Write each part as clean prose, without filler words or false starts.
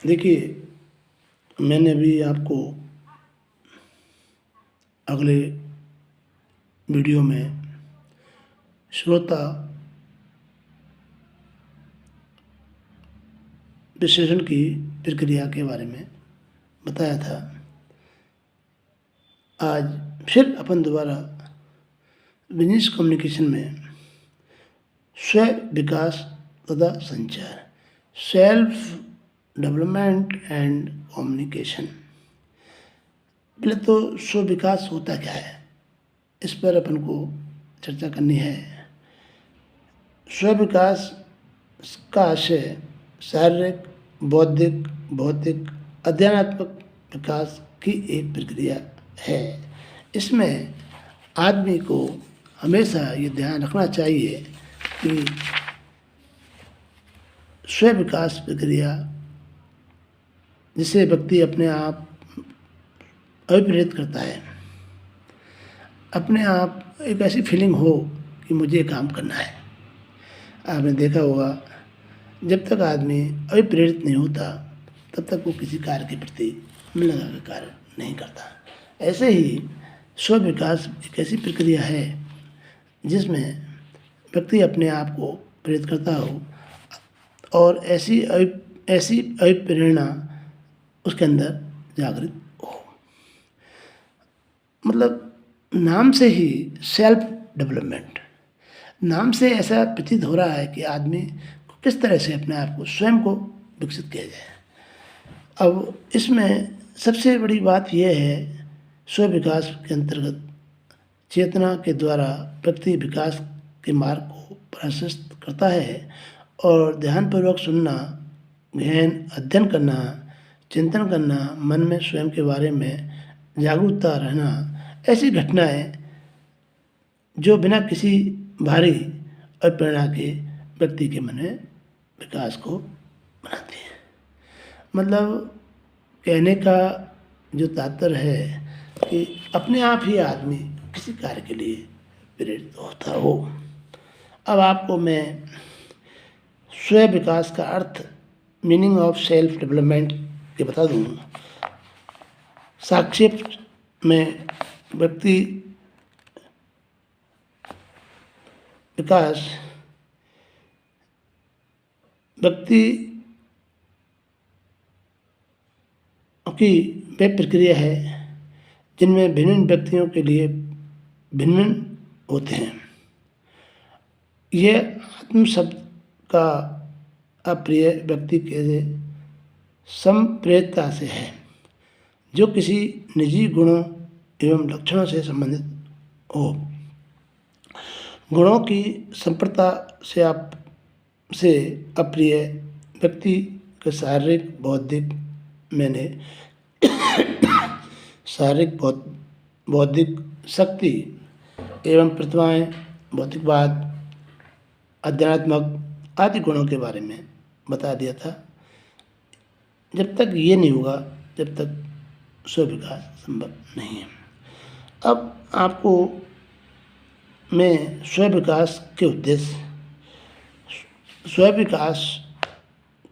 देखिए, मैंने अभी आपको अगले वीडियो में श्रोता विश्लेषण की प्रक्रिया के बारे में बताया था। आज फिर अपन दोबारा बिजनेस कम्युनिकेशन में स्व विकास तथा संचार, सेल्फ डेवलपमेंट एंड कम्युनिकेशन। पहले तो स्व विकास होता क्या है, इस पर अपन को चर्चा करनी है। स्व विकास का आशय शारीरिक, बौद्धिक, भौतिक, अध्ययनात्मक विकास की एक प्रक्रिया है। इसमें आदमी को हमेशा ये ध्यान रखना चाहिए कि स्व विकास प्रक्रिया जिसे व्यक्ति अपने आप अभिप्रेरित करता है, अपने आप एक ऐसी फीलिंग हो कि मुझे काम करना है। आपने देखा होगा, जब तक आदमी अभिप्रेरित नहीं होता तब तक वो किसी कार्य के प्रति मन लगा कर कार्य नहीं करता। ऐसे ही स्व विकास एक ऐसी प्रक्रिया है जिसमें व्यक्ति अपने आप को प्रेरित करता हो और ऐसी अभिप्रेरणा उसके अंदर जागृत हो। मतलब नाम से ही सेल्फ डेवलपमेंट, नाम से ऐसा प्रतीत हो रहा है कि आदमी को किस तरह से अपने आप को, स्वयं को विकसित किया जाए। अब इसमें सबसे बड़ी बात यह है, स्व विकास के अंतर्गत चेतना के द्वारा व्यक्ति विकास के मार्ग को प्रशस्त करता है और ध्यानपूर्वक सुनना, गहन अध्ययन करना, चिंतन करना, मन में स्वयं के बारे में जागरूकता रहना, ऐसी घटनाएं जो बिना किसी भारी अप्रेरणा के व्यक्ति के मन में विकास को बनाती है। मतलब कहने का जो तात्पर्य है कि अपने आप ही आदमी किसी कार्य के लिए प्रेरित होता हो। अब आपको मैं स्व विकास का अर्थ, मीनिंग ऑफ सेल्फ डेवलपमेंट ये बता दूँ। संक्षेप में व्यक्ति विकास व्यक्ति की वे प्रक्रिया है जिनमें भिन्न व्यक्तियों के लिए भिन्न होते हैं। ये आत्म शब्द का अप्रिय व्यक्ति के संप्रेरकता से है, जो किसी निजी गुणों एवं लक्षणों से संबंधित हो। गुणों की संप्रता से अप्रिय व्यक्ति के शारीरिक, बौद्धिक, शारीरिक, बौद्धिक शक्ति एवं प्रतिभाएं, भौतिकवाद, अध्यात्मक आदि गुणों के बारे में बता दिया था। जब तक ये नहीं होगा, जब तक स्व विकास संभव नहीं है। अब आपको मैं स्व विकास के उद्देश्य, स्व विकास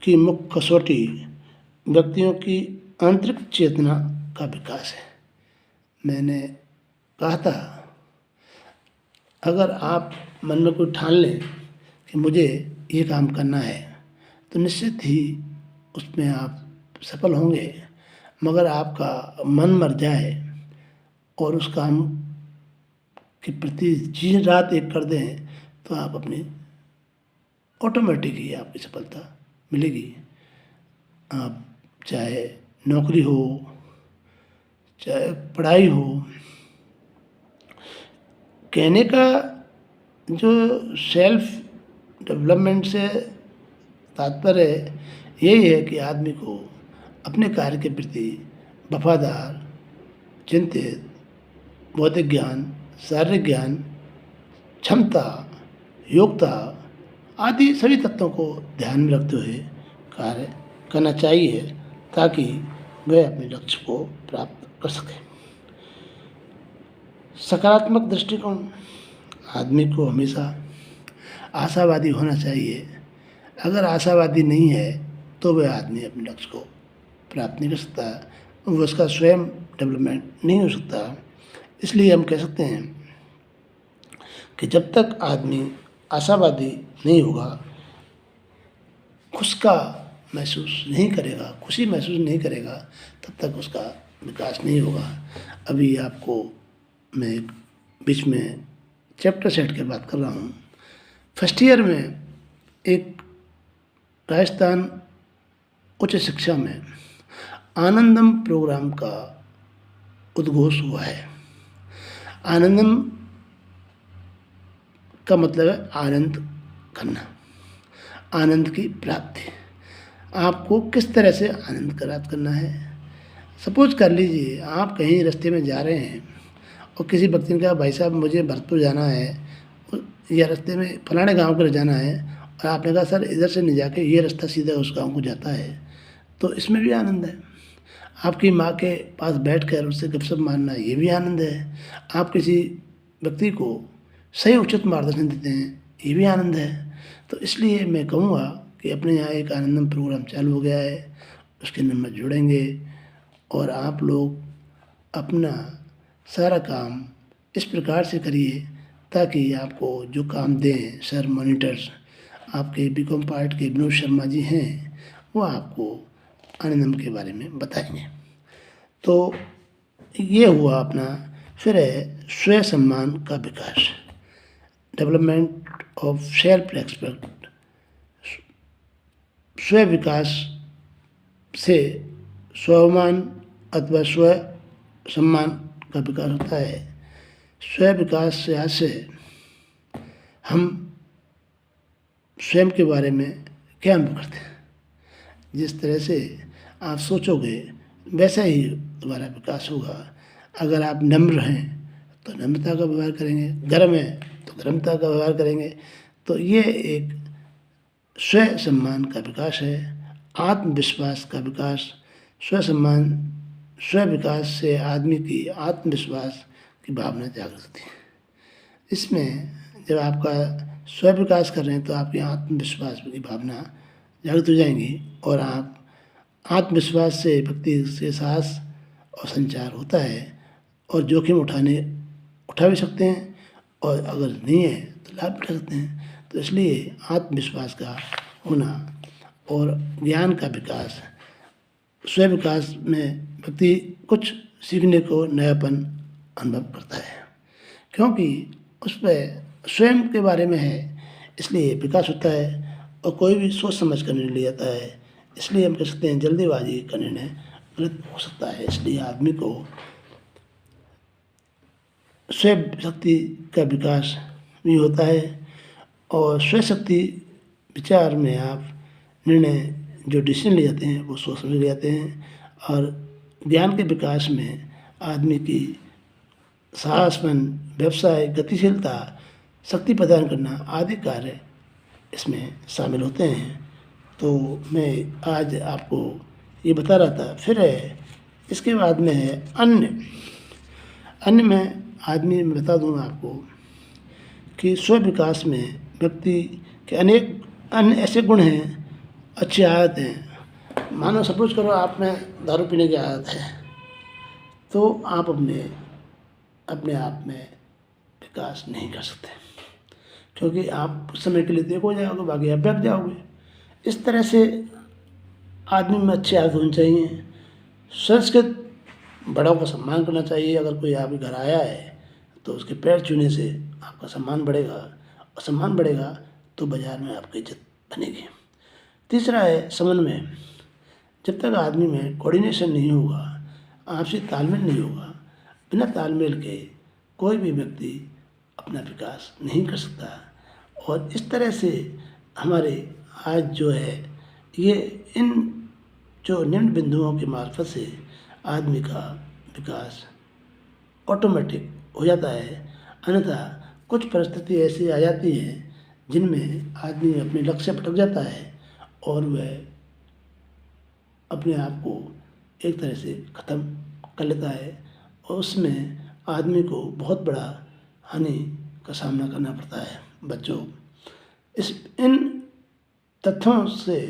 की मुख्य कसौटी व्यक्तियों की आंतरिक चेतना का विकास है। मैंने कहा था, अगर आप मन में कोई ठान लें कि मुझे ये काम करना है तो निश्चित ही उसमें आप सफल होंगे। मगर आपका मन मर जाए और उस काम के प्रति दिन रात एक कर दें तो आप अपनी ऑटोमेटिक ही आपकी सफलता मिलेगी। आप चाहे नौकरी हो, चाहे पढ़ाई हो। कहने का जो सेल्फ डेवलपमेंट से तात्पर्य यही है कि आदमी को अपने कार्य के प्रति वफादार, चिंतित, बौद्धिक ज्ञान, शारीरिक ज्ञान, क्षमता, योग्यता आदि सभी तत्वों को ध्यान में रखते हुए कार्य करना चाहिए ताकि वह अपने लक्ष्य को प्राप्त कर सके। सकारात्मक दृष्टिकोण, आदमी को हमेशा आशावादी होना चाहिए। अगर आशावादी नहीं है तो वह आदमी अपने लक्ष्य को प्राप्त नहीं कर सकता, वो उसका स्वयं डेवलपमेंट नहीं हो सकता। इसलिए हम कह सकते हैं कि जब तक आदमी आशावादी नहीं होगा, खुश का महसूस नहीं करेगा, खुशी महसूस नहीं करेगा, तब तक उसका विकास नहीं होगा। अभी आपको मैं एक बीच में चैप्टर सेट की बात कर रहा हूँ। फर्स्ट ईयर में एक राजस्थान उच्च शिक्षा में आनंदम प्रोग्राम का उद्घोष हुआ है। आनंदम का मतलब है आनंद करना, आनंद की प्राप्ति। आपको किस तरह से आनंद प्राप्त करना है। सपोज कर लीजिए आप कहीं रास्ते में जा रहे हैं और किसी व्यक्ति ने कहा भाई साहब मुझे भरतपुर जाना है या रास्ते में फलाने गांव को जाना है, और आपने कहा सर इधर से नहीं जाके ये रास्ता सीधा उस गांव को जाता है, तो इसमें भी आनंद है। आपकी माँ के पास बैठकर उससे गपशप मारना, ये भी आनंद है। आप किसी व्यक्ति को सही उचित मार्गदर्शन देते हैं, ये भी आनंद है। तो इसलिए मैं कहूँगा कि अपने यहाँ एक आनंदम प्रोग्राम चालू हो गया है, उसके नंबर जुड़ेंगे और आप लोग अपना सारा काम इस प्रकार से करिए ताकि आपको जो काम दें सर मॉनिटर्स आपके बीकॉम पार्ट के विनोद शर्मा जी हैं, वो आपको आनंदम के बारे में बताएंगे। तो ये हुआ अपना। फिर है स्वय सम्मान का विकास, डेवलपमेंट ऑफ सेल्फ रेस्पेक्ट। स्व विकास से स्वाभिमान अथवा स्व सम्मान का विकास होता है। स्व विकास से आज से हम स्वयं के बारे में क्या अनुभव करते हैं। जिस तरह से आप सोचोगे वैसा ही तुम्हारा विकास होगा। अगर आप नम्र हैं तो नम्रता का व्यवहार करेंगे, गर्म है तो गर्मता का व्यवहार करेंगे। तो ये एक स्व सम्मान का विकास है, आत्मविश्वास का विकास। स्व सम्मान स्व विकास से आदमी की आत्मविश्वास की भावना जागृत होती है। इसमें जब आपका स्व विकास कर रहे हैं तो आपकी आत्मविश्वास की भावना जागृत हो जाएंगी और आप आत्मविश्वास से व्यक्ति से साहस और संचार होता है और जोखिम उठा भी सकते हैं, और अगर नहीं है तो लाभ उठा सकते हैं। तो इसलिए आत्मविश्वास का होना और ज्ञान का विकास, स्व विकास में व्यक्ति कुछ सीखने को नयापन अनुभव करता है, क्योंकि उस पर स्वयं के बारे में है, इसलिए विकास होता है। और कोई भी सोच समझ कर निर्णय लिया जाता है, इसलिए हम कह सकते हैं जल्दीबाजी का निर्णय गलत हो सकता है। इसलिए आदमी को स्व शक्ति का विकास भी होता है और स्व शक्ति विचार में आप निर्णय जो डिसीजन ले जाते हैं वो सोच समझ ले जाते हैं। और ज्ञान के विकास में आदमी की साहसपन, व्यवसाय, गतिशीलता, शक्ति प्रदान करना आदि कार्य इसमें शामिल होते हैं। तो मैं आज आपको ये बता रहा था। फिर है इसके बाद में है अन्य में आदमी में बता दूँ आपको कि स्व विकास में व्यक्ति के अनेक अन्य ऐसे गुण हैं, अच्छी आदत हैं। मानो सपोज करो आप में दारू पीने की आदत है, तो आप अपने आप में विकास नहीं कर सकते, क्योंकि आप उस समय के लिए देखो जाओगे, बाकी आप बैठ जाओगे। इस तरह से आदमी में अच्छी आदत होनी चाहिए। संस्कृत बड़ों का सम्मान करना चाहिए। अगर कोई आपके घर आया है तो उसके पैर छूने से आपका सम्मान बढ़ेगा, और सम्मान बढ़ेगा तो बाज़ार में आपकी इज्जत बनेगी। तीसरा है समन्वय। जब तक आदमी में कोऑर्डिनेशन नहीं होगा, आपसी तालमेल नहीं होगा, बिना तालमेल के कोई भी व्यक्ति अपना विकास नहीं कर सकता। और इस तरह से हमारे आज जो है ये इन जो निम्न बिंदुओं के मार्फत से आदमी का विकास ऑटोमेटिक हो जाता है। अन्यथा कुछ परिस्थिति ऐसी आ जाती हैं जिनमें आदमी अपने लक्ष्य से भटक जाता है और वह अपने आप को एक तरह से ख़त्म कर लेता है, और उसमें आदमी को बहुत बड़ा हानि का सामना करना पड़ता है। बच्चों, इन तथ्यों से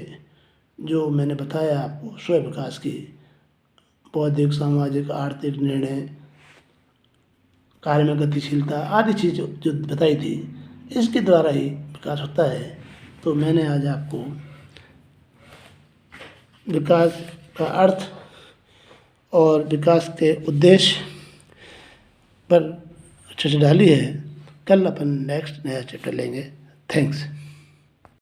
जो मैंने बताया आपको स्वयं विकास की, बौद्धिक, सामाजिक, आर्थिक निर्णय, कार्य में गतिशीलता आदि चीज़ जो बताई थी, इसके द्वारा ही विकास होता है। तो मैंने आज आपको विकास का अर्थ और विकास के उद्देश्य पर चर्चा डाली है। कल अपन नेक्स्ट नया चैप्टर लेंगे। थैंक्स।